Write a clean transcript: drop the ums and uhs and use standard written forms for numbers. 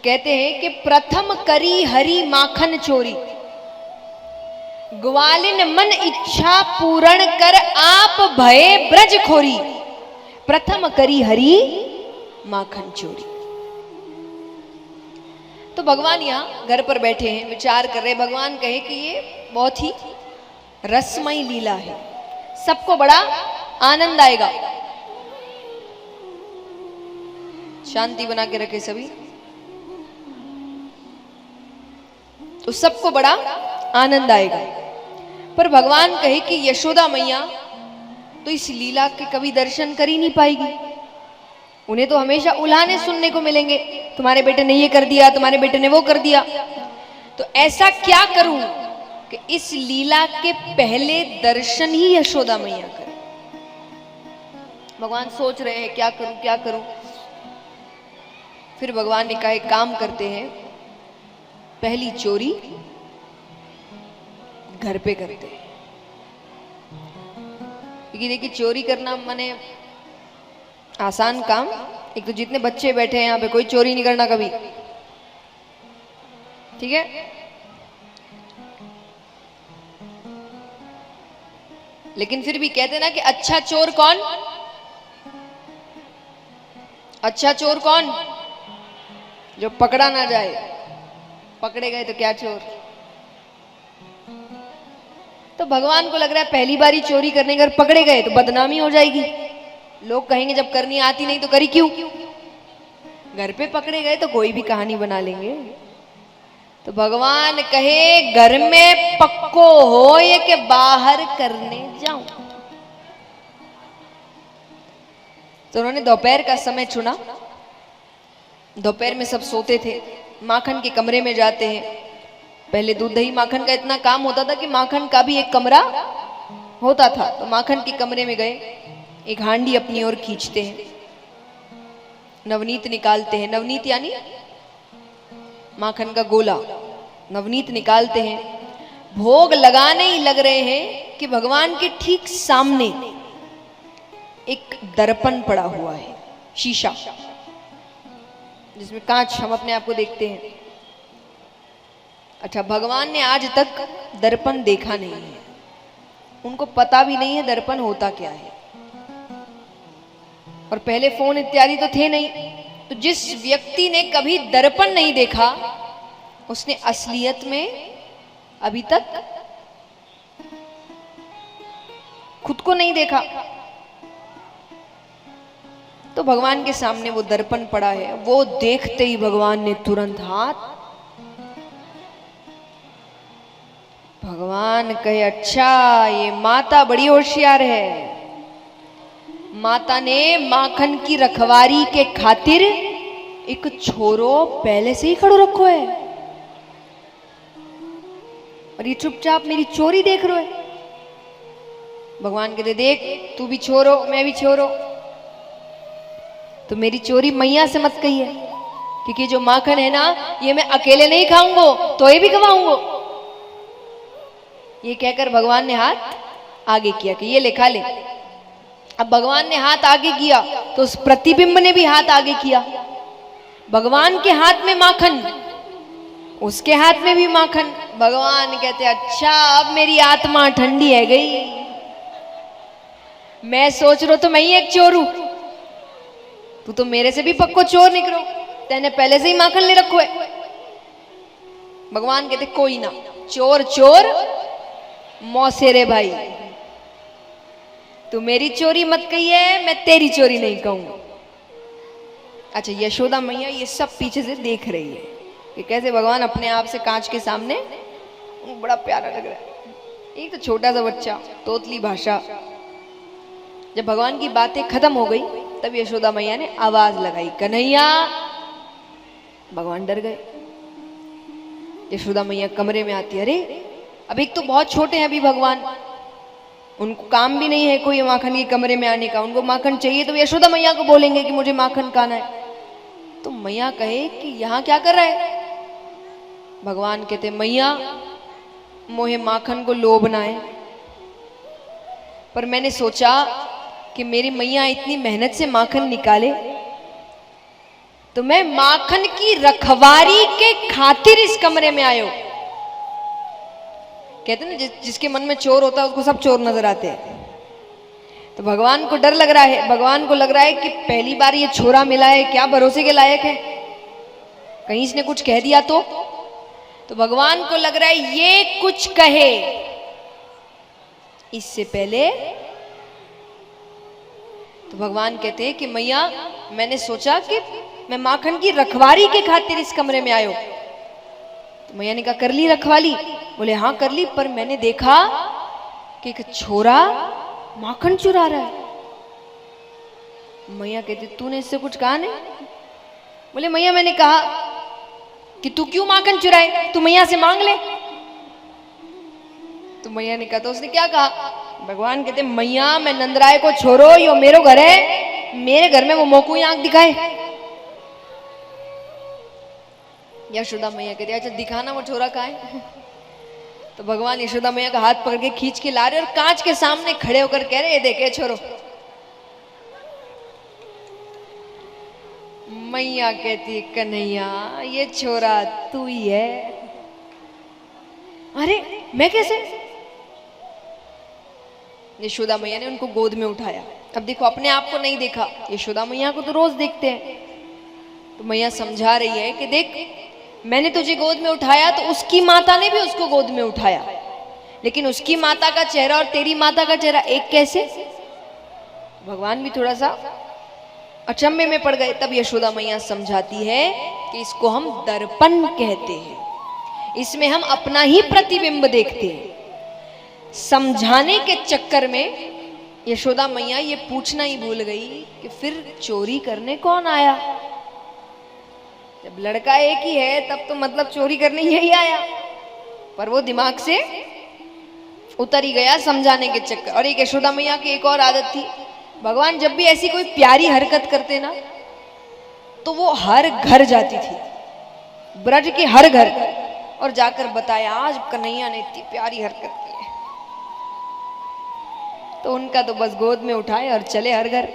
कहते हैं कि प्रथम करी हरि माखन चोरी, ग्वालिन मन इच्छा पूर्ण कर आप भये ब्रज खोरी। प्रथम करी हरि माखन चोरी। तो भगवान यहां घर पर बैठे हैं, विचार कर रहे। भगवान कहे कि ये बहुत ही रसमयी लीला है, सबको बड़ा आनंद आएगा। शांति बना के रखे सभी। तो सबको बड़ा आनंद आएगा। पर भगवान कहे कि यशोदा मैया तो इस लीला के कभी दर्शन कर ही नहीं पाएगी। उन्हें तो हमेशा उल्हाने सुनने को मिलेंगे, तुम्हारे बेटे ने ये कर दिया, तुम्हारे बेटे ने वो कर दिया। तो ऐसा क्या करूं कि इस लीला के पहले दर्शन ही यशोदा मैया करें। भगवान सोच रहे हैं क्या करूं क्या करूं। फिर भगवान ने कहा एक काम करते हैं, पहली चोरी घर पे करते हैं। क्योंकि देखिए चोरी करना माने आसान काम। एक तो जितने बच्चे बैठे हैं यहाँ पे कोई चोरी नहीं करना कभी, ठीक है। लेकिन फिर भी कहते ना कि अच्छा चोर कौन, अच्छा चोर कौन, जो पकड़ा ना जाए। पकड़े गए तो क्या चोर। तो भगवान को लग रहा है पहली बारी चोरी करने अगर पकड़े गए तो बदनामी हो जाएगी। लोग कहेंगे जब करनी आती नहीं तो करी क्यों। घर पे पकड़े गए तो कोई भी कहानी बना लेंगे। तो भगवान कहे घर में पक्को हो ये के बाहर करने जाऊं। तो उन्होंने दोपहर का समय चुना। दोपहर में सब सोते थे, माखन के कमरे में जाते हैं। पहले दूध दही माखन का इतना काम होता था कि माखन का भी एक कमरा होता था। तो माखन के कमरे में गए, एक हांडी अपनी ओर खींचते हैं, नवनीत निकालते हैं। नवनीत यानी माखन का गोला, नवनीत निकालते हैं। भोग लगाने ही लग रहे हैं कि भगवान के ठीक सामने एक दर्पण पड़ा हुआ है, शीशा जिसमें कांच हम अपने आप को देखते हैं। अच्छा, भगवान ने आज तक दर्पण देखा नहीं है, उनको पता भी नहीं है दर्पण होता क्या है। और पहले फोन इत्यादि तो थे नहीं। तो जिस व्यक्ति ने कभी दर्पण नहीं देखा उसने असलियत में अभी तक खुद को नहीं देखा। तो भगवान के सामने वो दर्पण पड़ा है। वो देखते ही भगवान ने तुरंत हाथ, भगवान कहे अच्छा ये माता बड़ी होशियार है। माता ने माखन की रखवारी के खातिर एक छोरो पहले से ही खड़ो रखो है और ये चुपचाप मेरी चोरी देख रहे है। भगवान कहते देख तू भी छोरो मैं भी छोरो, तो मेरी चोरी मैया से मत कही है, क्योंकि जो माखन है ना ये मैं अकेले नहीं खाऊंगा तो ये भी खवाऊंगा। ये कहकर भगवान ने हाथ आगे किया कि ये ले खा ले। अब भगवान ने हाथ आगे किया तो उस प्रतिबिंब ने भी हाथ आगे किया। भगवान के हाथ में माखन, उसके हाथ में भी माखन। भगवान कहते अच्छा अब मेरी आत्मा ठंडी है गई। मैं सोच रहा तो मैं ही एक चोर हूं, तू तो मेरे से भी पक्को चोर निकलो, तेने पहले से ही माखन ले रखो है। भगवान कहते कोई ना, चोर चोर मौसेरे भाई, तू मेरी चोरी मत कही है, मैं तेरी चोरी नहीं कहूंगा। अच्छा, यशोदा मैया ये सब पीछे से देख रही है कि कैसे भगवान अपने आप से कांच के सामने, बड़ा प्यारा लग रहा है। एक तो छोटा सा बच्चा, तोतली भाषा। जब भगवान की बातें खत्म हो गई तब यशोदा मैया ने आवाज लगाई कन्हैया। भगवान डर गए। यशोदा मैया कमरे में आती, अरे अब एक तो बहुत छोटे हैं अभी भगवान, उनको काम भी नहीं है कोई माखन के कमरे में आने का। उनको माखन चाहिए तो यशोदा मैया को बोलेंगे कि मुझे माखन खाना है। तो मैया कहे कि यहाँ क्या कर रहा है। भगवान कहते मैया मोहे माखन को लोभ ना है, पर मैंने सोचा कि मेरी मैया इतनी मेहनत से माखन निकाले तो मैं माखन की रखवारी के खातिर इस कमरे में आयो। कहते हैं ना जिसके मन में चोर होता है उसको सब चोर नजर आते हैं। तो भगवान को डर लग रहा है, भगवान को लग रहा है कि पहली बार ये छोरा मिला है, क्या भरोसे के लायक है, कहीं इसने कुछ कह दिया तो भगवान को लग रहा है ये कुछ कहे इससे पहले। तो भगवान कहते हैं कि मैया मैंने सोचा कि मैं माखन की रखवारी के खातिर इस कमरे में आयो। तो मैया ने कहा कर ली रखवाली? बोले हाँ कर ली, पर मैंने देखा कि एक छोरा माखन चुरा रहा है। मैया कहती तूने इससे कुछ कहा नहीं? बोले मैया मैंने कहा कि तू क्यों माखन चुराए, तू मैया से मांग ले। तो मैया ने कहा तो उसने क्या कहा? भगवान कहते मैया मैं नंदराय को छोड़ो, यो मेरो घर है, मेरे घर में वो मोकू ही आंख दिखाए। यशोदा मैया कहती अच्छा दिखाना वो छोरा कहाँ है। तो भगवान यशोदा मैया का हाथ पकड़ के खींच के ला रहे और कांच के सामने खड़े होकर कह रहे ये देखे छोरो। मैया कहती कन्हैया ये छोरा तू ही है। अरे मैं कैसे? यशोदा मैया ने उनको गोद में उठाया। अब देखो अपने आप को नहीं देखा, यशोदा मैया को तो रोज देखते हैं। तो मैया समझा रही है कि देख मैंने तुझे गोद में उठाया तो उसकी माता ने भी उसको गोद में उठाया, लेकिन उसकी माता का चेहरा और तेरी माता का चेहरा एक कैसे? भगवान भी थोड़ा सा अचंभे में पड़ गए। तब यशोदा मैया समझाती है कि इसको हम दर्पण कहते हैं, इसमें हम अपना ही प्रतिबिंब देखते हैं। समझाने के चक्कर में यशोदा मैया ये पूछना ही भूल गई कि फिर चोरी करने कौन आया। जब लड़का एक ही है तब तो मतलब चोरी करने यही आया, पर वो दिमाग से उतर ही गया समझाने के चक्कर। और एक यशोदा मैया की एक और आदत थी, भगवान जब भी ऐसी कोई प्यारी हरकत करते ना तो वो हर घर जाती थी, ब्रज के हर घर, और जाकर बताया आज कन्हैया ने इतनी प्यारी हरकत की है। तो उनका तो बस गोद में उठाए और चले हर घर।